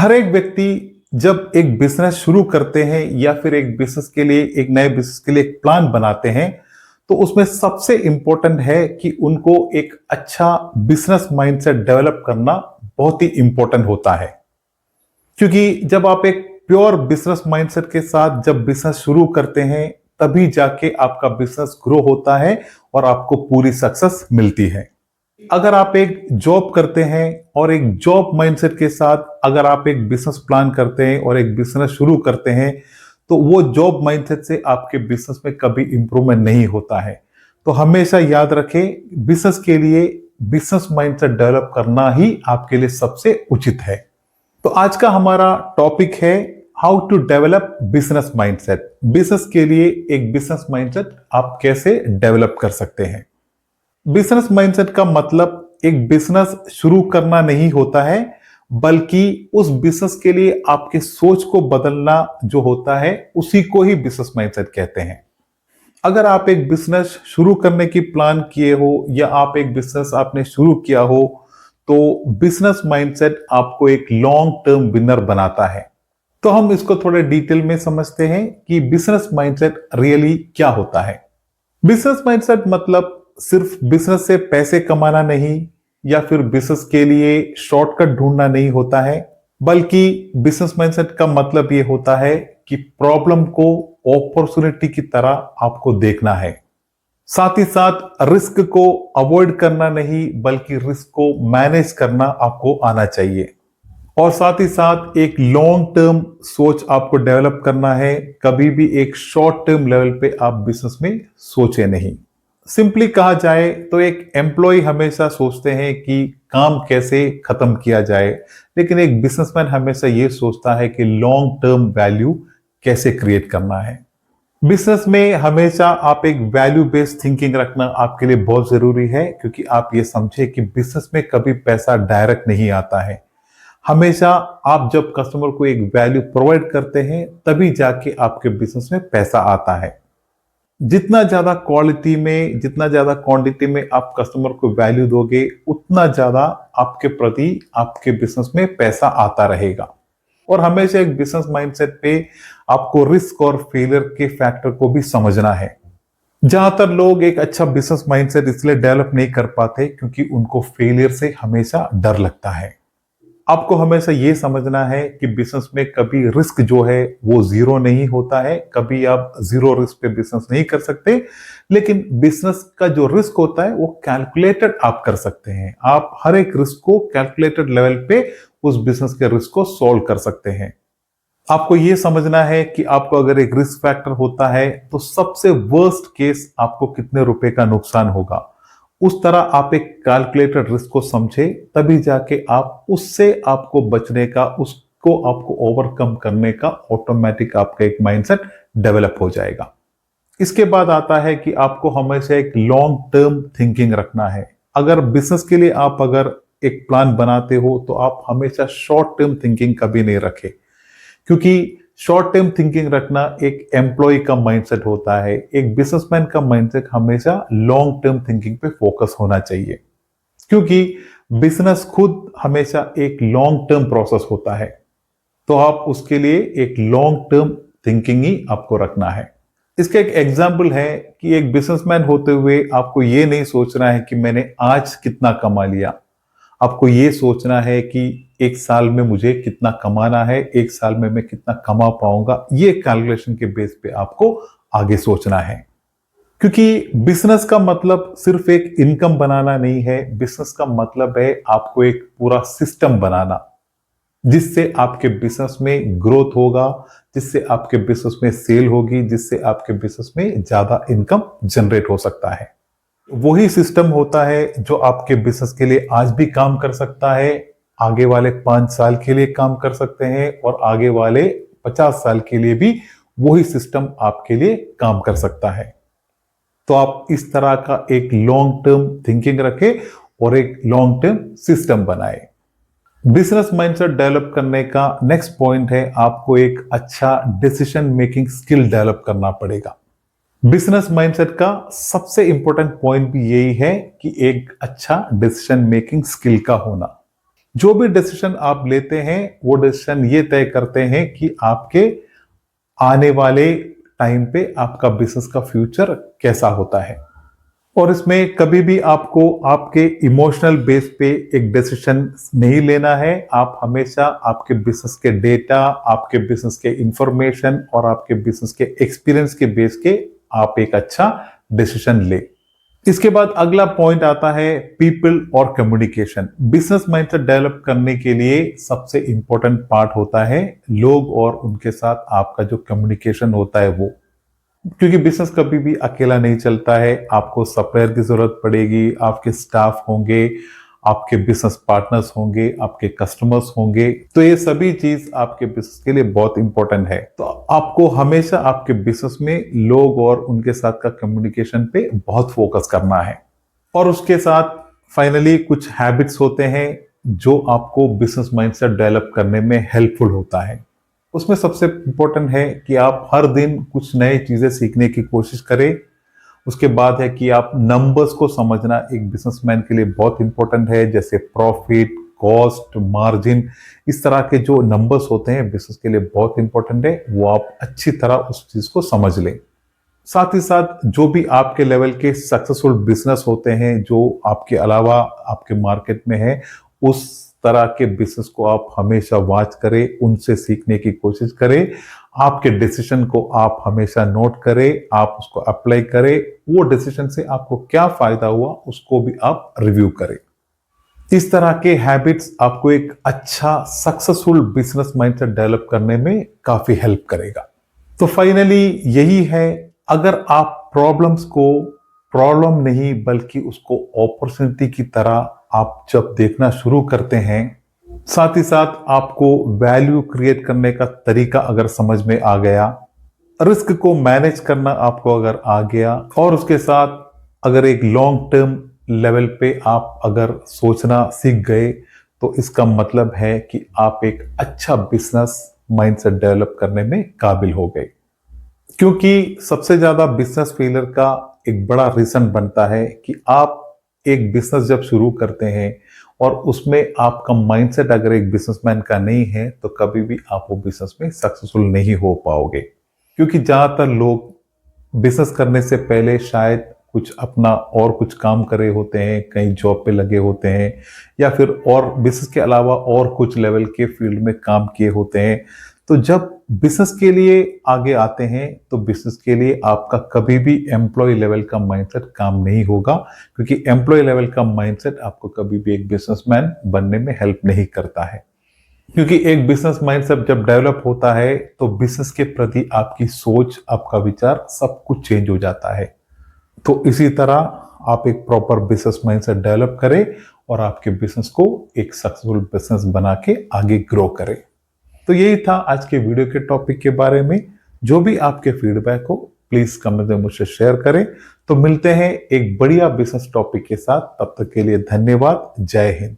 हर एक व्यक्ति जब एक बिजनेस शुरू करते हैं या फिर एक बिजनेस के लिए एक नए बिजनेस के लिए एक प्लान बनाते हैं तो उसमें सबसे इंपॉर्टेंट है कि उनको एक अच्छा बिजनेस माइंडसेट डेवलप करना बहुत ही इंपॉर्टेंट होता है। क्योंकि जब आप एक प्योर बिजनेस माइंडसेट के साथ जब बिजनेस शुरू करते हैं तभी जाके आपका बिजनेस ग्रो होता है और आपको पूरी सक्सेस मिलती है। अगर आप एक जॉब करते हैं और एक जॉब माइंडसेट के साथ अगर आप एक बिजनेस प्लान करते हैं और एक बिजनेस शुरू करते हैं तो वो जॉब माइंडसेट से आपके बिजनेस में कभी इंप्रूवमेंट नहीं होता है। तो हमेशा याद रखें, बिजनेस के लिए बिजनेस माइंडसेट डेवलप करना ही आपके लिए सबसे उचित है। तो आज का हमारा टॉपिक है how to develop business mindset. Business के लिए एक बिजनेस माइंडसेट आप कैसे डेवलप कर सकते हैं। बिजनेस माइंडसेट का मतलब एक बिजनेस शुरू करना नहीं होता है, बल्कि उस बिजनेस के लिए आपके सोच को बदलना जो होता है उसी को ही बिजनेस माइंडसेट कहते हैं। अगर आप एक बिजनेस शुरू करने की प्लान किए हो या आप एक बिजनेस आपने शुरू किया हो तो बिजनेस माइंडसेट आपको एक लॉन्ग टर्म विनर बनाता है। तो हम इसको थोड़े डिटेल में समझते हैं कि बिजनेस माइंडसेट रियली क्या होता है। बिजनेस माइंडसेट मतलब सिर्फ बिजनेस से पैसे कमाना नहीं या फिर बिजनेस के लिए शॉर्टकट ढूंढना नहीं होता है, बल्कि बिजनेस माइंडसेट का मतलब ये होता है कि प्रॉब्लम को अपॉर्चुनिटी की तरह आपको देखना है। साथ ही साथ रिस्क को अवॉइड करना नहीं बल्कि रिस्क को मैनेज करना आपको आना चाहिए। और साथ ही साथ एक लॉन्ग टर्म सोच आपको डेवलप करना है। कभी भी एक शॉर्ट टर्म लेवल पे आप बिजनेस में सोचे नहीं। सिंपली कहा जाए तो एक एम्प्लॉय हमेशा सोचते हैं कि काम कैसे खत्म किया जाए, लेकिन एक बिजनेसमैन हमेशा ये सोचता है कि लॉन्ग टर्म वैल्यू कैसे क्रिएट करना है। बिजनेस में हमेशा आप एक वैल्यू बेस्ड थिंकिंग रखना आपके लिए बहुत जरूरी है, क्योंकि आप ये समझे कि बिजनेस में कभी पैसा डायरेक्ट नहीं आता है। हमेशा आप जब कस्टमर को एक वैल्यू प्रोवाइड करते हैं तभी जाके आपके बिजनेस में पैसा आता है। जितना ज्यादा क्वालिटी में जितना ज्यादा क्वांटिटी में आप कस्टमर को वैल्यू दोगे उतना ज्यादा आपके प्रति आपके बिजनेस में पैसा आता रहेगा। और हमेशा एक बिजनेस माइंडसेट पे आपको रिस्क और फेलियर के फैक्टर को भी समझना है। ज्यादातर लोग एक अच्छा बिजनेस माइंडसेट इसलिए डेवलप नहीं कर पाते क्योंकि उनको फेलियर से हमेशा डर लगता है। आपको हमेशा ये समझना है कि बिजनेस में कभी रिस्क जो है वो जीरो नहीं होता है। कभी आप जीरो रिस्क पे बिजनेस नहीं कर सकते, लेकिन बिजनेस का जो रिस्क होता है वो कैलकुलेटेड आप कर सकते हैं। आप हर एक रिस्क को कैलकुलेटेड लेवल पे उस बिजनेस के रिस्क को सॉल्व कर सकते हैं। आपको ये समझना है कि आपको अगर एक रिस्क फैक्टर होता है तो सबसे वर्स्ट केस आपको कितने रुपए का नुकसान होगा, उस तरह आप एक कैलकुलेटेड रिस्क को समझे तभी जाके आप उससे आपको बचने का, उसको आपको ओवरकम करने का ऑटोमेटिक आपका एक माइंडसेट डेवलप हो जाएगा। इसके बाद आता है कि आपको हमेशा एक लॉन्ग टर्म थिंकिंग रखना है। अगर बिजनेस के लिए आप अगर एक प्लान बनाते हो तो आप हमेशा शॉर्ट टर्म थिंकिंग कभी नहीं रखें, क्योंकि शॉर्ट टर्म थिंकिंग रखना एक एम्प्लॉय का माइंडसेट होता है। एक बिजनेसमैन का माइंडसेट हमेशा लॉन्ग टर्म थिंकिंग पे फोकस होना चाहिए, क्योंकि बिजनेस खुद हमेशा एक लॉन्ग टर्म प्रोसेस होता है। तो आप उसके लिए एक लॉन्ग टर्म थिंकिंग ही आपको रखना है। इसका एक एग्जाम्पल है कि एक बिजनेसमैन होते हुए आपको ये नहीं सोचना है कि मैंने आज कितना कमा लिया। आपको ये सोचना है कि एक साल में मुझे कितना कमाना है, एक साल में मैं कितना कमा पाऊंगा। ये कैलकुलेशन के बेस पे आपको आगे सोचना है, क्योंकि बिजनेस का मतलब सिर्फ एक इनकम बनाना नहीं है। बिजनेस का मतलब है आपको एक पूरा सिस्टम बनाना जिससे आपके बिजनेस में ग्रोथ होगा, जिससे आपके बिजनेस में सेल होगी, जिससे आपके बिजनेस में ज्यादा इनकम जनरेट हो सकता है। वही सिस्टम होता है जो आपके बिजनेस के लिए आज भी काम कर सकता है, आगे वाले 5 साल के लिए काम कर सकते हैं और आगे वाले 50 साल के लिए भी वही सिस्टम आपके लिए काम कर सकता है। तो आप इस तरह का एक लॉन्ग टर्म थिंकिंग रखें और एक लॉन्ग टर्म सिस्टम बनाए। बिजनेस माइंडसेट डेवलप करने का नेक्स्ट पॉइंट है आपको एक अच्छा डिसीजन मेकिंग स्किल डेवलप करना पड़ेगा। बिजनेस माइंडसेट का सबसे इंपॉर्टेंट पॉइंट भी यही है कि एक अच्छा डिसीजन मेकिंग स्किल का होना। जो भी डिसीजन आप लेते हैं वो डिसीजन ये तय करते हैं कि आपके आने वाले टाइम पे आपका बिजनेस का फ्यूचर कैसा होता है। और इसमें कभी भी आपको आपके इमोशनल बेस पे एक डिसीजन नहीं लेना है। आप हमेशा आपके बिजनेस के डेटा, आपके बिजनेस के इंफॉर्मेशन और आपके बिजनेस के एक्सपीरियंस के बेस के आप एक अच्छा डिसीजन ले। इसके बाद अगला पॉइंट आता है पीपल और कम्युनिकेशन। बिजनेस माइंडसेट डेवलप करने के लिए सबसे इंपॉर्टेंट पार्ट होता है लोग और उनके साथ आपका जो कम्युनिकेशन होता है वो। क्योंकि बिजनेस कभी भी अकेला नहीं चलता है, आपको सप्लायर की जरूरत पड़ेगी, आपके स्टाफ होंगे, आपके बिजनेस पार्टनर्स होंगे, आपके कस्टमर्स होंगे। तो ये सभी चीज आपके बिजनेस के लिए बहुत इंपॉर्टेंट है। तो आपको हमेशा आपके बिजनेस में लोग और उनके साथ का कम्युनिकेशन पे बहुत फोकस करना है। और उसके साथ फाइनली कुछ हैबिट्स होते हैं जो आपको बिजनेस माइंडसेट डेवलप करने में हेल्पफुल होता है। उसमें सबसे इंपॉर्टेंट है कि आप हर दिन कुछ नई चीजें सीखने की कोशिश करें। उसके बाद है कि आप नंबर्स को समझना एक बिजनेसमैन के लिए बहुत इंपॉर्टेंट है, जैसे प्रॉफिट, कॉस्ट, मार्जिन। इस तरह के जो नंबर्स होते हैं बिजनेस के लिए बहुत इंपॉर्टेंट है, वो आप अच्छी तरह उस चीज को समझ लें। साथ ही साथ जो भी आपके लेवल के सक्सेसफुल बिजनेस होते हैं जो आपके अलावा आपके मार्केट में है, उस तरह के बिजनेस को आप हमेशा वॉच करें, उनसे सीखने की कोशिश करें। आपके डिसीजन को आप हमेशा नोट करें, आप उसको अप्लाई करें। वो डिसीजन से आपको क्या फायदा हुआ उसको भी आप रिव्यू करें। इस तरह के हैबिट्स आपको एक अच्छा सक्सेसफुल बिजनेस माइंडसेट डेवलप करने में काफी हेल्प करेगा। तो फाइनली यही है, अगर आप प्रॉब्लम्स को प्रॉब्लम नहीं बल्कि उसको अपॉर्चुनिटी की तरह आप जब देखना शुरू करते हैं, साथ ही साथ आपको वैल्यू क्रिएट करने का तरीका अगर समझ में आ गया, रिस्क को मैनेज करना आपको अगर आ गया, और उसके साथ अगर एक लॉन्ग टर्म लेवल पे आप अगर सोचना सीख गए, तो इसका मतलब है कि आप एक अच्छा बिजनेस माइंडसेट डेवलप करने में काबिल हो गए। क्योंकि सबसे ज्यादा बिजनेस फेलियर का एक बड़ा रीजन बनता है कि आप एक बिजनेस जब शुरू करते हैं और उसमें आपका माइंडसेट अगर एक बिजनेसमैन का नहीं है, तो कभी भी आप वो बिजनेस में सक्सेसफुल नहीं हो पाओगे। क्योंकि ज्यादातर लोग बिजनेस करने से पहले शायद कुछ अपना और कुछ काम करे होते हैं, कहीं जॉब पे लगे होते हैं, या फिर और बिजनेस के अलावा और कुछ लेवल के फील्ड में काम किए होते हैं। तो जब बिजनेस के लिए आगे आते हैं तो बिजनेस के लिए आपका कभी भी एम्प्लॉय लेवल का माइंडसेट काम नहीं होगा, क्योंकि एम्प्लॉय लेवल का माइंडसेट आपको कभी भी एक बिजनेसमैन बनने में हेल्प नहीं करता है। क्योंकि एक बिजनेस माइंडसेट जब डेवलप होता है तो बिजनेस के प्रति आपकी सोच, आपका विचार, सब कुछ चेंज हो जाता है। तो इसी तरह आप एक प्रॉपर बिजनेस माइंडसेट डेवलप करें और आपके बिजनेस को एक सक्सेसफुल बिजनेस बना के आगे ग्रो करें। तो यही था आज के वीडियो के टॉपिक के बारे में। जो भी आपके फीडबैक हो प्लीज कमेंट में मुझसे शेयर करें। तो मिलते हैं एक बढ़िया बिजनेस टॉपिक के साथ, तब तक के लिए धन्यवाद। जय हिंद।